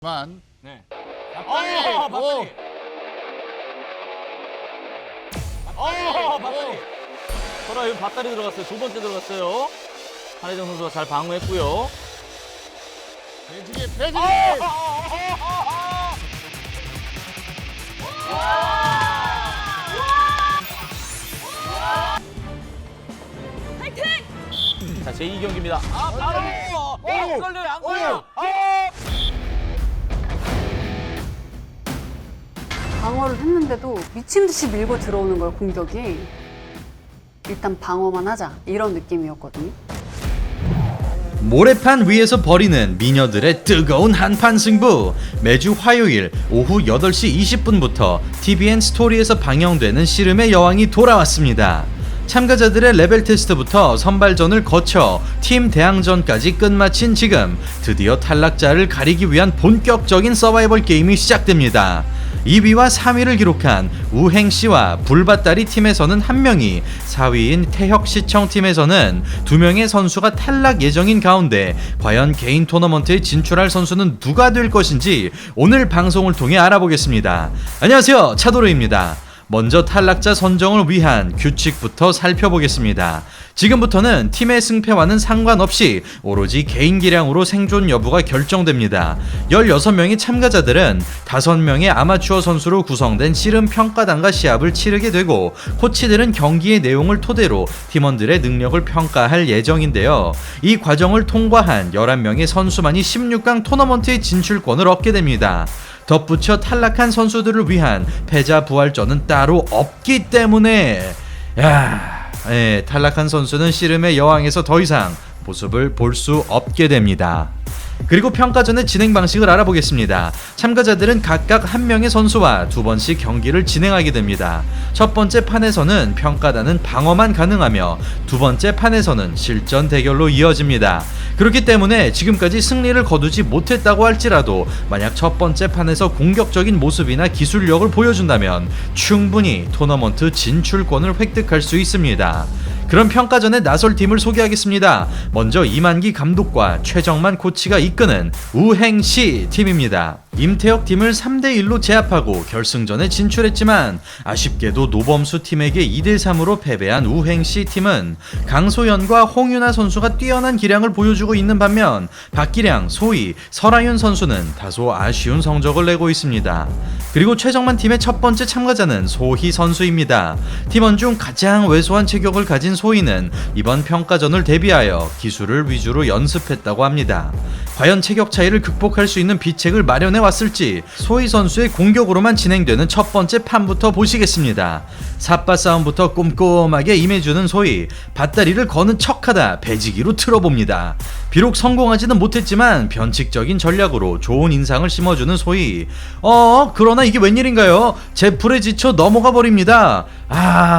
만. 네. 오. 밧다리. 설아윤 밧다리 들어갔어요. 두 번째 들어갔어요. 한혜정 선수가 잘 방어했고요. 배지기. 자, 제2경기입니다. 바로! 안 걸려요, 안 걸려요! 방어를 했는데도 미친 듯이 밀고 들어오는 거예요, 공격이. 일단 방어만 하자, 이런 느낌이었거든요. 모래판 위에서 벌이는 미녀들의 뜨거운 한판 승부. 매주 화요일 오후 8시 20분부터 TVN 스토리에서 방영되는 씨름의 여왕이 돌아왔습니다. 참가자들의 레벨 테스트부터 선발전을 거쳐 팀 대항전까지 끝마친 지금 드디어 탈락자를 가리기 위한 본격적인 서바이벌 게임이 시작됩니다. 2위와 3위를 기록한 우행씨와 불밭다리 팀에서는 1명이, 4위인 태혁시청 팀에서는 2명의 선수가 탈락 예정인 가운데 과연 개인 토너먼트에 진출할 선수는 누가 될 것인지 오늘 방송을 통해 알아보겠습니다. 안녕하세요, 차도르입니다. 먼저 탈락자 선정을 위한 규칙부터 살펴보겠습니다. 지금부터는 팀의 승패와는 상관없이 오로지 개인 기량으로 생존 여부가 결정됩니다. 16명의 참가자들은 5명의 아마추어 선수로 구성된 씨름 평가단과 시합을 치르게 되고, 코치들은 경기의 내용을 토대로 팀원들의 능력을 평가할 예정인데요. 이 과정을 통과한 11명의 선수만이 16강 토너먼트의 진출권을 얻게 됩니다. 덧붙여 탈락한 선수들을 위한 패자 부활전은 따로 없기 때문에 탈락한 선수는 씨름의 여왕에서 더 이상 모습을 볼 수 없게 됩니다. 그리고 평가전의 진행 방식을 알아보겠습니다. 참가자들은 각각 1명의 선수와 2번씩 경기를 진행하게 됩니다. 첫 번째 판에서는 평가단은 방어만 가능하며, 두 번째 판에서는 실전 대결로 이어집니다. 그렇기 때문에 지금까지 승리를 거두지 못했다고 할지라도 만약 첫 번째 판에서 공격적인 모습이나 기술력을 보여준다면 충분히 토너먼트 진출권을 획득할 수 있습니다. 그럼 평가전에 나설 팀을 소개하겠습니다. 먼저 이만기 감독과 최정만 코치가 이끄는 우행시 팀입니다. 임태혁 팀을 3대1로 제압하고 결승전에 진출했지만 아쉽게도 노범수 팀에게 2대3으로 패배한 우행시 팀은 강소연과 홍윤아 선수가 뛰어난 기량을 보여주고 있는 반면 박기량, 소희, 설아윤 선수는 다소 아쉬운 성적을 내고 있습니다. 그리고 최정만 팀의 첫 번째 참가자는 소희 선수입니다. 팀원 중 가장 왜소한 체격을 가진 소희는 이번 평가전을 대비하여 기술을 위주로 연습했다고 합니다. 과연 체격 차이를 극복할 수 있는 비책을 마련해 왔을지 소희 선수의 공격으로만 진행되는 첫 번째 판부터 보시겠습니다. 삿바 싸움부터 꼼꼼하게 임해주는 소희, 밧다리를 거는 척하다 배지기로 틀어봅니다. 비록 성공하지는 못했지만 변칙적인 전략으로 좋은 인상을 심어주는 소희. 그러나 이게 웬일인가요? 제 불에 지쳐 넘어가 버립니다.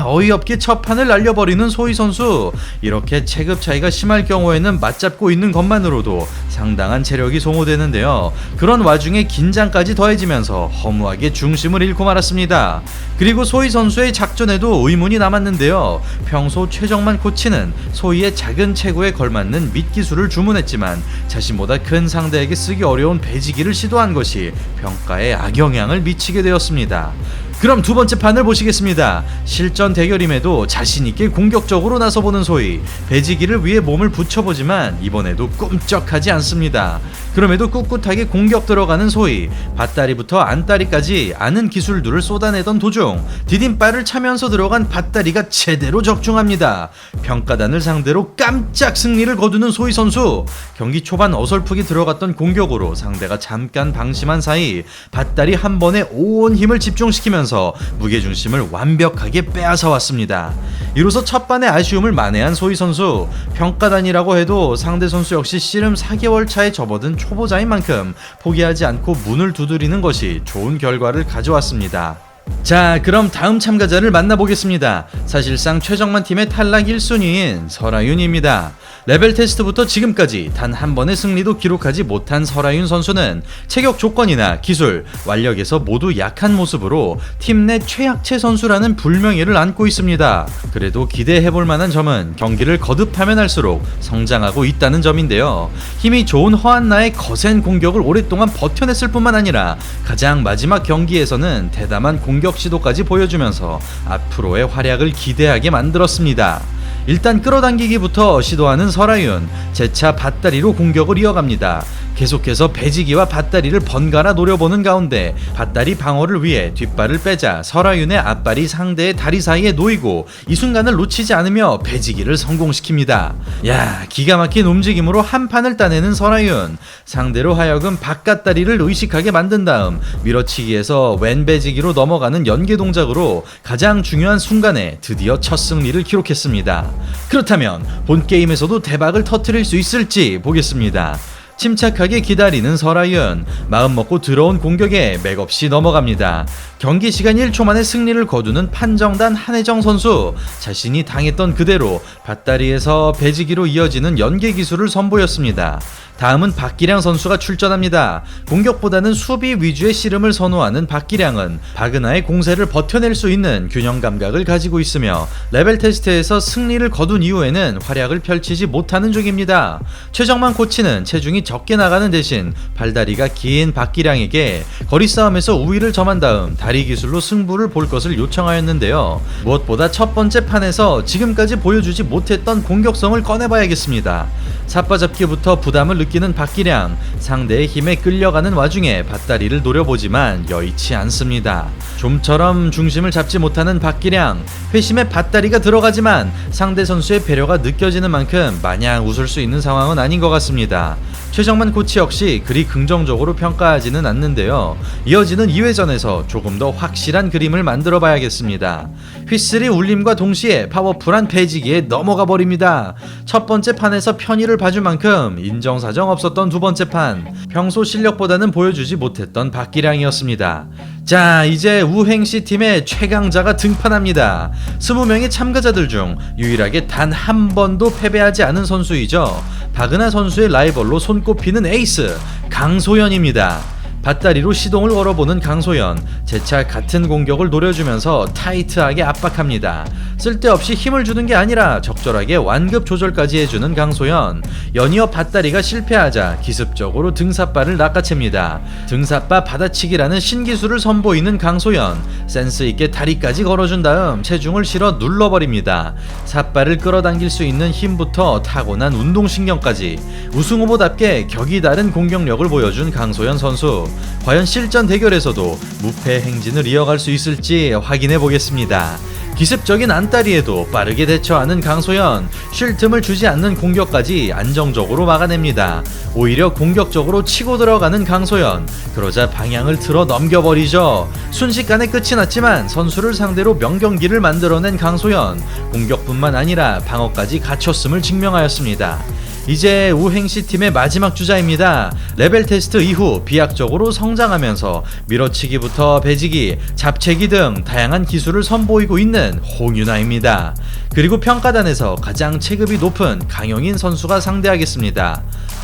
어이없게 첫 판을 날려버리는 소희 선수. 이렇게 체급 차이가 심할 경우에는 맞잡고 있는 것만으로도 상당한 체력이 소모되는데요. 그런 와중에 긴장까지 더해지면서 허무하게 중심을 잃고 말았습니다. 그리고 소희 선수의 작전에도 의문이 남았는데요. 평소 최정만 코치는 소희의 작은 체구에 걸맞는 밑기술을 주문했지만 자신보다 큰 상대에게 쓰기 어려운 배지기를 시도한 것이 평가에 악영향을 미치게 되었습니다. 그럼 두 번째 판을 보시겠습니다. 실전 대결임에도 자신있게 공격적으로 나서보는 소희. 배지기를 위해 몸을 붙여보지만 이번에도 꿈쩍하지 않습니다. 그럼에도 꿋꿋하게 공격 들어가는 소희. 밧다리부터 안다리까지 아는 기술들을 쏟아내던 도중 디딤발을 차면서 들어간 밧다리가 제대로 적중합니다. 평가단을 상대로 깜짝 승리를 거두는 소희 선수. 경기 초반 어설프게 들어갔던 공격으로 상대가 잠깐 방심한 사이 밧다리 한 번에 온 힘을 집중시키면서 무게중심을 완벽하게 빼앗아 왔습니다. 이로써 첫 판의 아쉬움을 만회한 소희 선수. 평가단이라고 해도 상대 선수 역시 씨름 4개월 차에 접어든 초보자인 만큼 포기하지 않고 문을 두드리는 것이 좋은 결과를 가져왔습니다. 자, 그럼 다음 참가자를 만나보겠습니다. 사실상 최정만 팀의 탈락 1순위인 설아윤입니다. 레벨 테스트부터 지금까지 단 한 번의 승리도 기록하지 못한 설아윤 선수는 체격 조건이나 기술, 완력에서 모두 약한 모습으로 팀 내 최약체 선수라는 불명예를 안고 있습니다. 그래도 기대해볼 만한 점은 경기를 거듭하면 할수록 성장하고 있다는 점인데요. 힘이 좋은 허한나의 거센 공격을 오랫동안 버텨냈을 뿐만 아니라 가장 마지막 경기에서는 대담한 공격 시도까지 보여주면서 앞으로의 활약을 기대하게 만들었습니다. 일단 끌어당기기부터 시도하는 설아윤, 재차 밧다리로 공격을 이어갑니다. 계속해서 배지기와 밧다리를 번갈아 노려보는 가운데 밧다리 방어를 위해 뒷발을 빼자 설아윤의 앞발이 상대의 다리 사이에 놓이고 이 순간을 놓치지 않으며 배지기를 성공시킵니다. 야, 기가 막힌 움직임으로 한 판을 따내는 설아윤, 상대로 하여금 바깥다리를 의식하게 만든 다음 밀어치기에서 왼 배지기로 넘어가는 연계 동작으로 가장 중요한 순간에 드디어 첫 승리를 기록했습니다. 그렇다면 본 게임에서도 대박을 터뜨릴 수 있을지 보겠습니다. 침착하게 기다리는 설아윤, 마음먹고 들어온 공격에 맥없이 넘어갑니다. 경기 시간 1초 만에 승리를 거두는 판정단 한혜정 선수, 자신이 당했던 그대로 밧다리에서 배지기로 이어지는 연계 기술을 선보였습니다. 다음은 박기량 선수가 출전합니다. 공격보다는 수비 위주의 씨름을 선호하는 박기량은 박은하의 공세를 버텨낼 수 있는 균형 감각을 가지고 있으며 레벨 테스트에서 승리를 거둔 이후에는 활약을 펼치지 못하는 중입니다. 최정만 코치는 체중이 적게 나가는 대신 발다리가 긴 박기량에게 거리 싸움에서 우위를 점한 다음 다리 기술로 승부를 볼 것을 요청하였는데요. 무엇보다 첫 번째 판에서 지금까지 보여주지 못했던 공격성을 꺼내봐야겠습니다. 삿바잡기부터 부담을 느끼는 박기량, 상대의 힘에 끌려가는 와중에 밧다리를 노려보지만 여의치 않습니다. 좀처럼 중심을 잡지 못하는 박기량, 회심에 밧다리가 들어가지만 상대 선수의 배려가 느껴지는 만큼 마냥 웃을 수 있는 상황은 아닌 것 같습니다. 최정만 코치 역시 그리 긍정적으로 평가하지는 않는데요. 이어지는 2회전에서 조금 더 확실한 그림을 만들어 봐야겠습니다. 휘슬이 울림과 동시에 파워풀한 배지기에 넘어가 버립니다. 첫 번째 판에서 편의를 봐줄 만큼 인정사정 없었던 두 번째 판, 평소 실력보다는 보여주지 못했던 박기량이었습니다. 자, 이제 우행시 팀의 최강자가 등판합니다. 20명의 참가자들 중 유일하게 단 한 번도 패배하지 않은 선수이죠. 박은하 선수의 라이벌로 손꼽히는 에이스 강소연입니다. 밧다리로 시동을 걸어보는 강소연, 재차 같은 공격을 노려주면서 타이트하게 압박합니다. 쓸데없이 힘을 주는 게 아니라 적절하게 완급 조절까지 해주는 강소연, 연이어 밧다리가 실패하자 기습적으로 등삿발을 낚아챕니다. 등삿바 받아치기라는 신기술을 선보이는 강소연, 센스있게 다리까지 걸어준 다음 체중을 실어 눌러버립니다. 삿발을 끌어당길 수 있는 힘부터 타고난 운동신경까지 우승후보답게 격이 다른 공격력을 보여준 강소연 선수, 과연 실전 대결에서도 무패 행진을 이어갈 수 있을지 확인해 보겠습니다. 기습적인 안다리에도 빠르게 대처하는 강소연, 쉴 틈을 주지 않는 공격까지 안정적으로 막아냅니다. 오히려 공격적으로 치고 들어가는 강소연, 그러자 방향을 틀어 넘겨버리죠. 순식간에 끝이 났지만 선수를 상대로 명경기를 만들어낸 강소연, 공격뿐만 아니라 방어까지 갖췄음을 증명하였습니다. 이제 우행시 팀의 마지막 주자입니다. 레벨 테스트 이후 비약적으로 성장하면서 밀어치기부터 배지기, 잡채기 등 다양한 기술을 선보이고 있는 홍윤아입니다. 그리고 평가단에서 가장 체급이 높은 강영인 선수가 상대하겠습니다.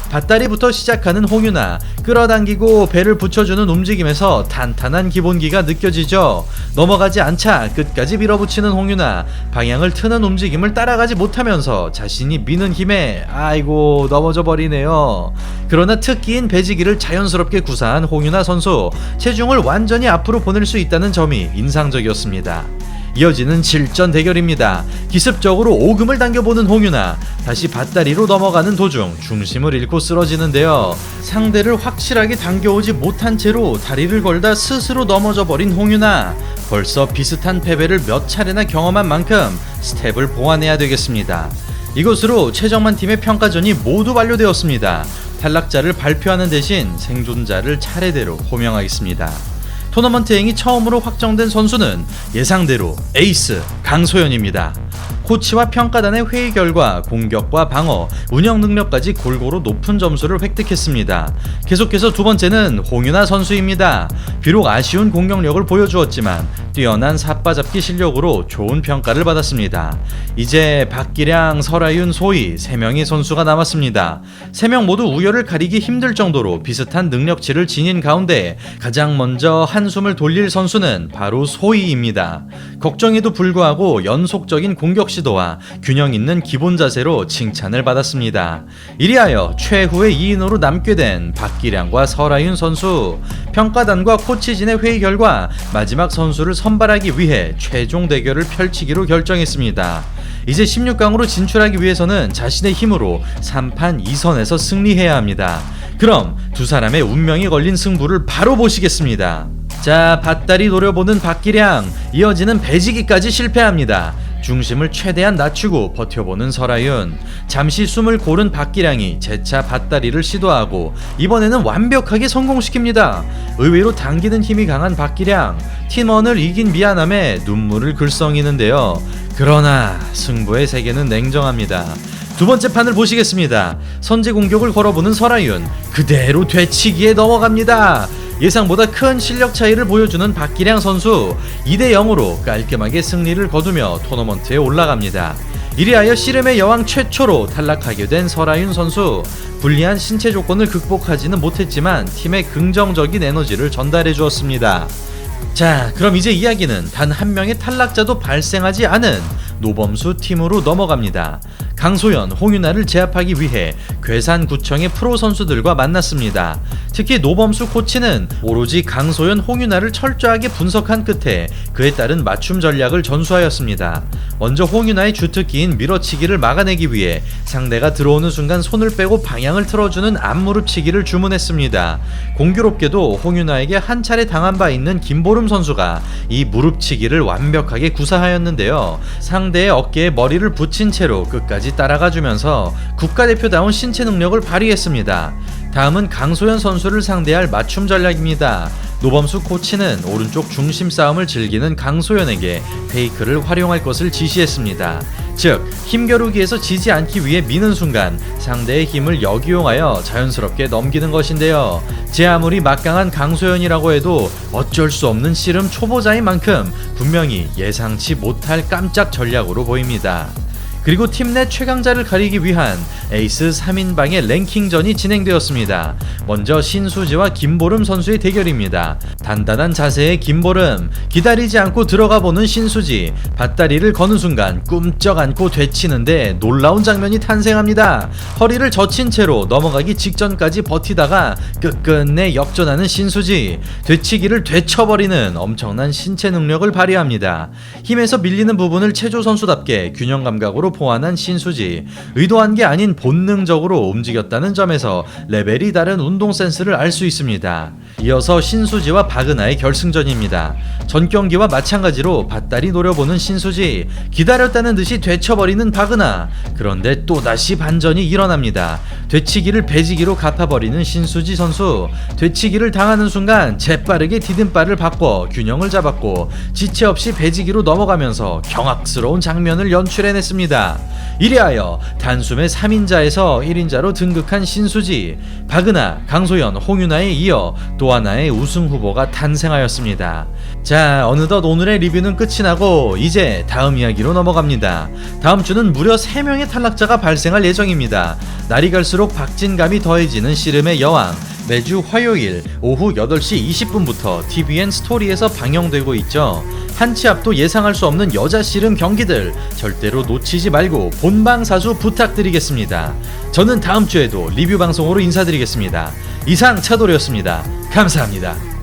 밧다리부터 시작하는 홍윤아, 끌어당기고 배를 붙여주는 움직임에서 탄탄한 기본기가 느껴지죠. 넘어가지 않자 끝까지 밀어붙이는 홍윤아, 방향을 트는 움직임을 따라가지 못하면서 자신이 미는 힘에 아이고 넘어져 버리네요. 그러나 특기인 배지기를 자연스럽게 구사한 홍윤아 선수, 체중을 완전히 앞으로 보낼 수 있다는 점이 인상적이었습니다. 이어지는 실전 대결입니다. 기습적으로 오금을 당겨보는 홍윤아, 다시 밧다리로 넘어가는 도중 중심을 잃고 쓰러지는데요. 상대를 확실하게 당겨오지 못한 채로 다리를 걸다 스스로 넘어져 버린 홍윤아, 벌써 비슷한 패배를 몇 차례나 경험한 만큼 스텝을 보완해야 되겠습니다. 이것으로 최정만 팀의 평가전이 모두 완료되었습니다. 탈락자를 발표하는 대신 생존자를 차례대로 호명하겠습니다. 토너먼트 행이 처음으로 확정된 선수는 예상대로 에이스 강소연입니다. 코치와 평가단의 회의 결과 공격과 방어, 운영 능력까지 골고루 높은 점수를 획득했습니다. 계속해서 두 번째는 홍윤아 선수입니다. 비록 아쉬운 공격력을 보여주었지만 뛰어난 삿바잡기 실력으로 좋은 평가를 받았습니다. 이제 박기량, 설아윤, 소희 3명의 선수가 남았습니다. 3명 모두 우열을 가리기 힘들 정도로 비슷한 능력치를 지닌 가운데 가장 먼저 한숨을 돌릴 선수는 바로 소희입니다. 걱정에도 불구하고 연속적인 공격 시도와 균형 있는 기본 자세로 칭찬을 받았습니다. 이리하여 최후의 2인으로 남게 된 박기량과 설아윤 선수. 평가단과 코치진의 회의 결과 마지막 선수를 선발하기 위해 최종 대결을 펼치기로 결정했습니다. 이제 16강으로 진출하기 위해서는 자신의 힘으로 3판 2선에서 승리해야 합니다. 그럼 두 사람의 운명이 걸린 승부를 바로 보시겠습니다. 자, 밧다리 노려보는 박기량, 이어지는 배지기까지 실패합니다. 중심을 최대한 낮추고 버텨보는 설아윤. 잠시 숨을 고른 박기량이 재차 밧다리를 시도하고 이번에는 완벽하게 성공시킵니다. 의외로 당기는 힘이 강한 박기량. 팀원을 이긴 미안함에 눈물을 글썽이는데요. 그러나 승부의 세계는 냉정합니다. 두 번째 판을 보시겠습니다. 선제 공격을 걸어보는 설아윤. 그대로 되치기에 넘어갑니다. 예상보다 큰 실력 차이를 보여주는 박기량 선수. 2대0으로 깔끔하게 승리를 거두며 토너먼트에 올라갑니다. 이리하여 씨름의 여왕 최초로 탈락하게 된 설아윤 선수. 불리한 신체 조건을 극복하지는 못했지만 팀에 긍정적인 에너지를 전달해 주었습니다. 자, 그럼 이제 이야기는 단 한 명의 탈락자도 발생하지 않은 노범수 팀으로 넘어갑니다. 강소연, 홍윤아를 제압하기 위해 괴산구청의 프로 선수들과 만났습니다. 특히 노범수 코치는 오로지 강소연, 홍윤아를 철저하게 분석한 끝에 그에 따른 맞춤 전략을 전수하였습니다. 먼저 홍윤아의 주특기인 밀어치기를 막아내기 위해 상대가 들어오는 순간 손을 빼고 방향을 틀어주는 앞무릎치기를 주문했습니다. 공교롭게도 홍윤아에게 한 차례 당한 바 있는 김보름 선수가 이 무릎치기를 완벽하게 구사하였는데요. 상대의 어깨에 머리를 붙인 채로 끝까지 따라가주면서 국가대표다운 신체 능력을 발휘했습니다. 다음은 강소연 선수를 상대할 맞춤 전략입니다. 노범수 코치는 오른쪽 중심 싸움을 즐기는 강소연에게 페이크를 활용할 것을 지시했습니다. 즉, 힘겨루기에서 지지 않기 위해 미는 순간 상대의 힘을 역이용하여 자연스럽게 넘기는 것인데요. 제 아무리 막강한 강소연이라고 해도 어쩔 수 없는 씨름 초보자인 만큼 분명히 예상치 못할 깜짝 전략으로 보입니다. 그리고 팀 내 최강자를 가리기 위한 에이스 3인방의 랭킹전이 진행되었습니다. 먼저 신수지와 김보름 선수의 대결입니다. 단단한 자세의 김보름, 기다리지 않고 들어가 보는 신수지, 밧다리를 거는 순간 꿈쩍 안고 되치는데 놀라운 장면이 탄생합니다. 허리를 젖힌 채로 넘어가기 직전까지 버티다가 끝끝내 역전하는 신수지, 되치기를 되쳐버리는 엄청난 신체 능력을 발휘합니다. 힘에서 밀리는 부분을 체조 선수답게 균형 감각으로 포환한 신수지, 의도한 게 아닌 본능적으로 움직였다는 점에서 레벨이 다른 운동 센스를 알 수 있습니다. 이어서 신수지와 박은하의 결승전입니다. 전 경기와 마찬가지로 밧다리 노려보는 신수지, 기다렸다는 듯이 되쳐버리는 박은하. 그런데 또다시 반전이 일어납니다. 되치기를 배지기로 갚아버리는 신수지 선수. 되치기를 당하는 순간 재빠르게 디딤발을 바꿔 균형을 잡았고 지체 없이 배지기로 넘어가면서 경악스러운 장면을 연출해냈습니다. 이리하여 단숨에 3인자에서 1인자로 등극한 신수지, 박은하, 강소연, 홍윤아에 이어 또 하나의 우승 후보가 탄생하였습니다. 자, 어느덧 오늘의 리뷰는 끝이 나고 이제 다음 이야기로 넘어갑니다. 다음 주는 무려 3명의 탈락자가 발생할 예정입니다. 날이 갈수록 박진감이 더해지는 씨름의 여왕, 매주 화요일 오후 8시 20분부터 tvN 스토리에서 방영되고 있죠. 한치 앞도 예상할 수 없는 여자 씨름 경기들 절대로 놓치지 말고 본방사수 부탁드리겠습니다. 저는 다음 주에도 리뷰 방송으로 인사드리겠습니다. 이상 차돌이었습니다. 감사합니다.